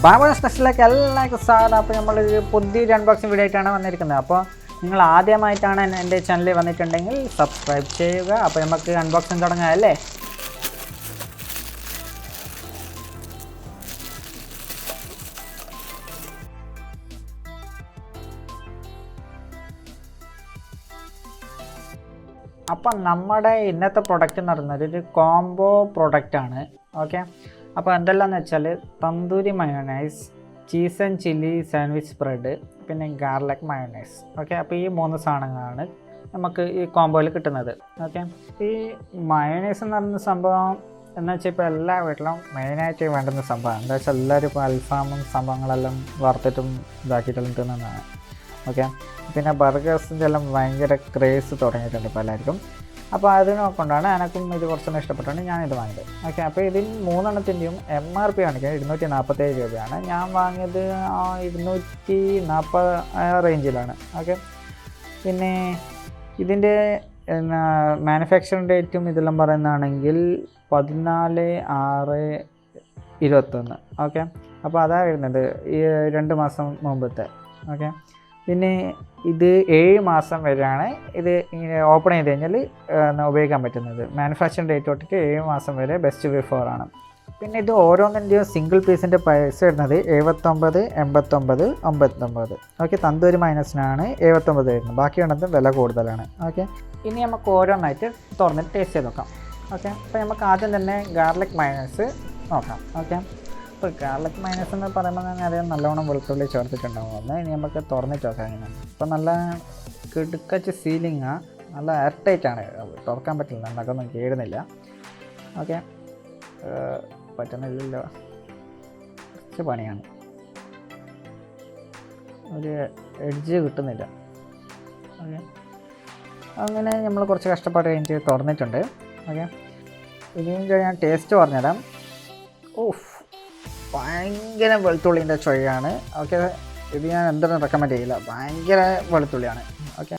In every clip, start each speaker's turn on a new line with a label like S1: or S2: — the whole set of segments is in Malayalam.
S1: BaBu Monz TeChzലേക്ക് എല്ലാവർക്കും സ്വാഗതം. അപ്പോൾ നമ്മളൊരു പുതിയൊരു അൺബോക്സിംഗ് വീഡിയോ ആയിട്ടാണ് വന്നിരിക്കുന്നത്. അപ്പോൾ നിങ്ങൾ ആദ്യമായിട്ടാണ് എൻ്റെ ചാനലിൽ വന്നിട്ടുണ്ടെങ്കിൽ സബ്സ്ക്രൈബ് ചെയ്യുക. അപ്പോൾ നമുക്ക് അൺബോക്സിംഗ് തുടങ്ങാം അല്ലേ? അപ്പം നമ്മുടെ ഇന്നത്തെ പ്രൊഡക്റ്റ് എന്ന് പറയുന്നത് ഒരു കോംബോ പ്രൊഡക്റ്റാണ്. ഓക്കെ, അപ്പോൾ എന്തെല്ലാമെന്ന് വെച്ചാൽ tandoori mayonnaise, cheese and chilli sandwich spread, പിന്നെ ഗാർലിക് മയോണൈസ്. ഓക്കെ, അപ്പോൾ ഈ 3 സാധനങ്ങളാണ് നമുക്ക് ഈ കോംബോയിൽ കിട്ടുന്നത്. ഓക്കെ, ഈ മയോണൈസ് എന്ന് പറയുന്ന സംഭവം എന്ന് വെച്ചാൽ ഇപ്പോൾ എല്ലാ വീട്ടിലും മെയിനായിട്ട് വേണ്ടുന്ന സംഭവമാണ്. എന്താ വെച്ചാൽ എല്ലാവരും ഇപ്പോൾ അൽഫാമും സംഭവങ്ങളെല്ലാം വറുത്തിട്ടും ഇതാക്കിയിട്ടെല്ലാം തിന്നുന്നതാണ്. ഓക്കെ, പിന്നെ ബർഗേഴ്സിൻ്റെ എല്ലാം ഭയങ്കര ക്രേസ് തുടങ്ങിയിട്ടുണ്ട് ഇപ്പോൾ എല്ലാവർക്കും. അപ്പോൾ അതിനൊക്കൊണ്ടാണ് എനിക്കും ഇത് കുറച്ചൊന്നും ഇഷ്ടപ്പെട്ടാണ് ഞാനിത് വാങ്ങിയത്. ഓക്കെ, അപ്പോൾ ഇതിന് 3 എണ്ണത്തിൻ്റെയും MRP കാണിക്കുന്നത് 247 രൂപയാണ്. ഞാൻ വാങ്ങിയത് 240 റേഞ്ചിലാണ്. ഓക്കെ, പിന്നെ ഇതിൻ്റെ മാനുഫാക്ചറിങ് ഡേറ്റും ഇതെല്ലാം പറയുന്നതാണെങ്കിൽ 14/6/21. ഓക്കെ, അപ്പോൾ അതാണ് വരുന്നത് ഈ 2 മാസം മുമ്പത്തെ. ഓക്കെ, പിന്നെ ഇത് 7 മാസം വരെയാണ് ഇത് ഇങ്ങനെ ഓപ്പൺ ചെയ്ത് കഴിഞ്ഞാൽ ഉപയോഗിക്കാൻ പറ്റുന്നത്. മാനുഫാക്ചറിങ് ഡേറ്റ് തൊട്ടിട്ട് 7 മാസം വരെ ബെസ്റ്റ് ബിഫോർ ആണ്. പിന്നെ ഇത് ഓരോന്നിൻ്റെയും സിംഗിൾ പീസിൻ്റെ പ്രൈസ് വരുന്നത് 79, 89, 99. ഓക്കെ, തന്തൂരി മൈനസിനാണ് 79 വരുന്നത്. ബാക്കി വേണ്ടത് വില കൂടുതലാണ്. ഓക്കെ, ഇനി നമുക്ക് ഓരോന്നായിട്ട് തുറന്നിട്ട് ടേസ്റ്റ് ചെയ്ത് നോക്കാം. ഓക്കെ, അപ്പോൾ നമുക്ക് ആദ്യം തന്നെ ഗാർലിക് മൈനസ് നോക്കാം. ഓക്കെ, ഇപ്പോൾ ഗാർലിക് മൈനസ് എന്ന് പറയുമ്പോൾ അറിയാം നല്ലവണ്ണം വെളുത്തുള്ളി ചേർത്തിട്ടുണ്ടാകും. ഇനി നമുക്ക് തുറന്നിട്ട് നോക്കാം. ഇങ്ങനെ ഇപ്പോൾ നല്ല കിടുക്കച്ച് സീലിങ്ങാണ്, നല്ല എയർ ടൈറ്റാണ്, തുറക്കാൻ പറ്റില്ല, നഖമൊന്നും കേടുന്നില്ല. ഓക്കെ, പറ്റുന്നില്ലല്ലോ, കുറച്ച് പണിയാണ്, ഒരു എഡ്ജ് കിട്ടുന്നില്ല. ഓക്കെ, അങ്ങനെ നമ്മൾ കുറച്ച് കഷ്ടപ്പാട് കഴിഞ്ഞ് തുറന്നിട്ടുണ്ട്. ഓക്കെ, ഇനിയും ഞാൻ ടേസ്റ്റ് പറഞ്ഞുതരാം. ഓഫ്, ഭയങ്കര വെളുത്തുള്ളിൻ്റെ ചൊയ്യാണ്. ഓക്കെ, ഇത് ഞാൻ എന്തെങ്കിലും റെക്കമെൻഡ് ചെയ്യില്ല, ഭയങ്കര വെളുത്തുള്ളിയാണ്. ഓക്കെ,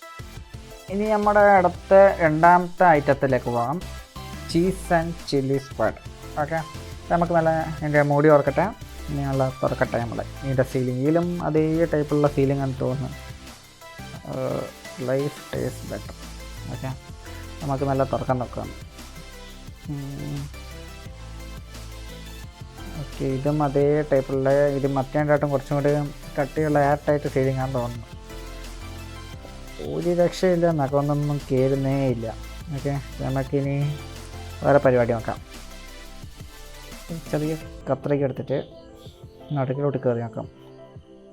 S1: ഇനി നമ്മുടെ അടുത്ത രണ്ടാമത്തെ ഐറ്റത്തിലേക്ക് പോകാം, cheese and chilli spread. Okay, നമുക്ക് നല്ല എൻ്റെ മൂടി തുറക്കട്ടെ. ഇനി നല്ല തുറക്കട്ടെ. നമ്മൾ ഇതിൻ്റെ സീലിങ്ങിലും അതേ ടൈപ്പുള്ള സീലിംഗ് എന്ന് തോന്നുന്നു. Life taste better. ഓക്കെ, നമുക്ക് നല്ല തുറക്കാൻ നോക്കാം. ഓക്കെ, ഇതും അതേ ടൈപ്പുള്ള, ഇത് മറ്റേണ്ടായിട്ടും കുറച്ചും കൂടി കട്ടിയുള്ള എയർ ടൈറ്റ് ഫീലിംഗ് ആണെന്ന് തോന്നുന്നു. ഒരു രക്ഷയില്ല, നഖമൊന്നും കേറുന്നേ ഇല്ല. ഓക്കെ, നമുക്കിനി വേറെ പരിപാടി നോക്കാം. ചെറിയ കത്രിക എടുത്തിട്ട് നടുക്കിലോട്ട് കയറി നോക്കാം.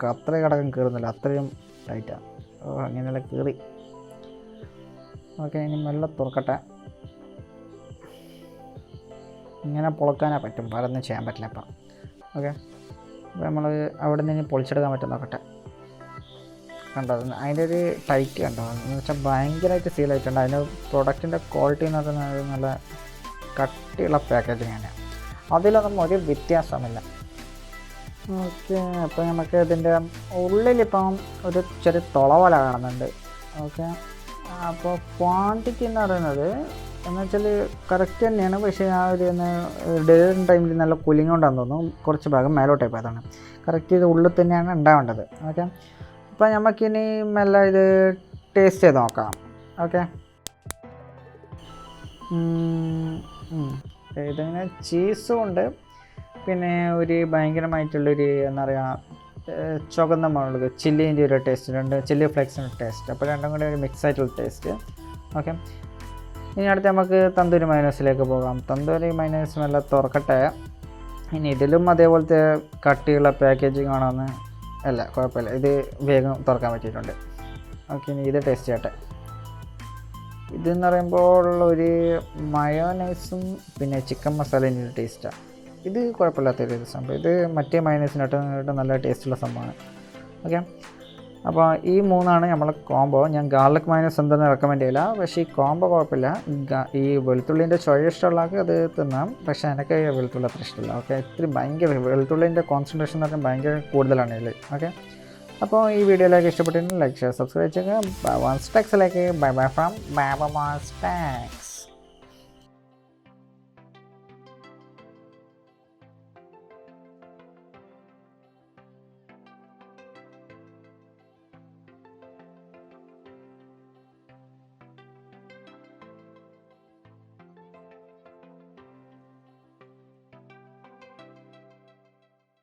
S1: കത്രിക അടക്കം കയറുന്നില്ല, അത്രയും ടൈറ്റാണ്. ഓ, അങ്ങനെയല്ല കയറി. ഓക്കെ, ഇനി മെല്ലെ തുറക്കട്ടെ. ഇങ്ങനെ പൊളക്കാനേ പറ്റും, വേറൊന്നും ചെയ്യാൻ പറ്റില്ല ഇപ്പം. ഓക്കെ, അപ്പോൾ നമ്മൾ അവിടെ നിന്ന് പൊളിച്ചെടുക്കാൻ പറ്റും നോക്കട്ടെ. കണ്ടോ, അതിൻ്റെ ഒരു ടൈറ്റ് കണ്ടോ എന്ന് വെച്ചാൽ ഭയങ്കരമായിട്ട് സീലായിട്ടുണ്ട്. അതിൻ്റെ പ്രൊഡക്റ്റിൻ്റെ ക്വാളിറ്റി എന്ന് പറയുന്നത് നല്ല കട്ടിയുള്ള പാക്കേജിങ്ങാണ്, അതിലൊന്നും ഒരു വ്യത്യാസമില്ല. ഓക്കെ, അപ്പോൾ നമുക്ക് ഇതിൻ്റെ ഉള്ളിലിപ്പം ഒരു ചെറിയ തുളവല കാണുന്നുണ്ട്. ഓക്കെ, അപ്പോൾ ക്വാണ്ടിറ്റി എന്ന് പറയുന്നത് എന്ന് വെച്ചാൽ കറക്റ്റ് തന്നെയാണ്, പക്ഷേ ആ ഒരു ഡെലിവറി ടൈമിൽ നല്ല കൂലിംഗ് കൊണ്ടാന്ന് തോന്നുന്നു കുറച്ച് ഭാഗം മേലോട്ടേ പോയതാണ്. കറക്റ്റ് ഇത് ഉള്ളിൽ തന്നെയാണ് ഉണ്ടാവേണ്ടത്. ഓക്കെ, അപ്പോൾ നമുക്കിനി മെല്ലെ ഇത് ടേസ്റ്റ് ചെയ്ത് നോക്കാം. ഓക്കെ, ഇതിങ്ങനെ ചീസും ഉണ്ട്, പിന്നെ ഒരു ഭയങ്കരമായിട്ടുള്ളൊരു എന്താ പറയുക ചുവന്ന മുളക് ചില്ലിൻ്റെ ഒരു ടേസ്റ്റ്, ചില്ലി ഫ്ലേക്സിൻ്റെ ടേസ്റ്റ്. അപ്പോൾ രണ്ടും കൂടി ഒരു മിക്സ് ആയിട്ടുള്ള ടേസ്റ്റ്. ഓക്കെ, ഇനി അടുത്ത് നമുക്ക് തന്തൂരി മൈനസിലേക്ക് പോകാം. തന്തൂരി മൈനസ് നല്ല തുറക്കട്ടെ. ഇനി ഇതിലും അതേപോലത്തെ കട്ടിയുള്ള പാക്കേജിങ് ആണോന്ന് അല്ല, കുഴപ്പമില്ല, ഇത് വേഗം തുറക്കാൻ പറ്റിയിട്ടുണ്ട്. ഓക്കെ, ഇനി ഇത് ടേസ്റ്റ് ചെയ്യട്ടെ. ഇതെന്ന് പറയുമ്പോൾ ഒരു മയോനൈസും പിന്നെ ചിക്കൻ മസാലേൻ്റെ ഒരു ടേസ്റ്റാണ്. ഇത് കുഴപ്പമില്ലാത്തൊരു സംഭവം. ഇത് മറ്റേ മയോനൈസിനായിട്ട് നല്ല ടേസ്റ്റുള്ള സംഭവമാണ്. ഓക്കെ, അപ്പോൾ ഈ 3 നമ്മളെ കോംബോ. ഞാൻ ഗാർലിക് മൈനസ് എന്തെന്ന് റെക്കമെൻഡ് ചെയ്യില്ല, പക്ഷേ ഈ കോംബോ കുഴപ്പമില്ല. ഈ വെളുത്തുള്ളിൻ്റെ ചുവ ഇഷ്ടമുള്ളവർക്ക് അത് തിന്നാം, പക്ഷേ എനിക്ക് വെളുത്തുള്ളി അത്ര ഇഷ്ടമില്ല. ഓക്കെ, ഇത്തിരി ഭയങ്കര വെളുത്തുള്ളിൻ്റെ കോൺസെൻട്രേഷൻ എന്ന് പറഞ്ഞാൽ ഭയങ്കര കൂടുതലാണ് ഇതിൽ. ഓക്കെ, അപ്പോൾ ഈ വീഡിയോയിലേക്ക് ഇഷ്ടപ്പെട്ടിട്ടുണ്ടെങ്കിൽ ലൈക്ക്, ഷെയർ, സബ്സ്ക്രൈബ് ചെയ്യുക. BaBu Monz TeChzലേക്ക് bye bye from BaBu Monz TeChz.